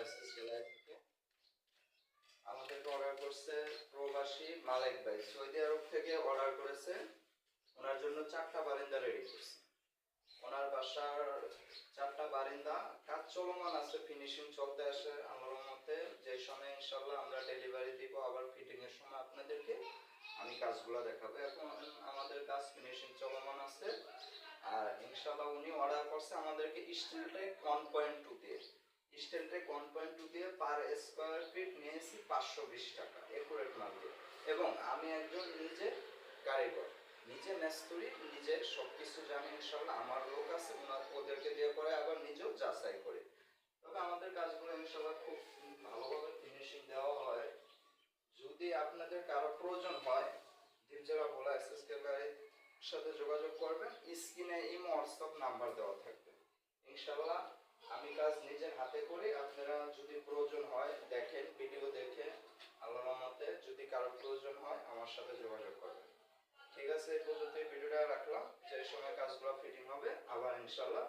SS gallery থেকে। আমাদেরকে order করছে প্রবাসী মালিক ভাই, সৌদি আরব থেকে অর্ডার করেছে। ওনার জন্য 4টা বারিন্দা রেডি করছে। ওনার বাসার 4টা বারিন্দা কাজ চলমান আছে, ফিনিশিং চলতে আসে আল্লাহর মতে। যে সময় ইনশাআল্লাহ আমরা ডেলিভারি দিব, আবার ফিটিং এর সময় আপনাদেরকে আমি কাজগুলো দেখাবো। এখন আমাদের কাজ ফিনিশিং চলমান আছে। আর ইনশাআল্লাহ উনি অর্ডার করছে আমাদেরকে স্টিল টেক 1.2 দিয়ে। স্টিল টেক 1.2 দিয়ে পার স্কয়ার ফিট নিয়েছি 520 টাকা একুরেট মাল দিয়ে। এবং আমি একজন নিজে কারিগর, নিজে মেস্তুরি, নিজে সবকিছু জানি ইনশাআল্লাহ। আমার লোক আছে, ওদেরকে দিয়ে করে, আবার নিজেও যাচাই করি। তবে আমাদের কাজগুলো ইনশাআল্লাহ খুব ভালোভাবে ফিনিশিং দেওয়া হয়। যদি আপনাদের কারো প্রয়োজন হয়, দিনজেলা বলা এসএস গ্যালারির সাথে যোগাযোগ করবেন। স্ক্রিনে ইমো হোয়াটসঅ্যাপ নাম্বার দেওয়া থাকবে। ইনশাআল্লাহ আমি কাজ নিজের হাতে করি। আপনারা যদি প্রয়োজন হয় দেখেন, ভিডিও দেখে আল্লাহর রহমতে যদি কারো প্রয়োজন হয় আমার সাথে যোগাযোগ করবেন। ঠিক আছে, এই পর্যন্ত ভিডিওটা রাখলাম। যে সময় কাজগুলো ফিটিং হবে আবার ইনশাআল্লাহ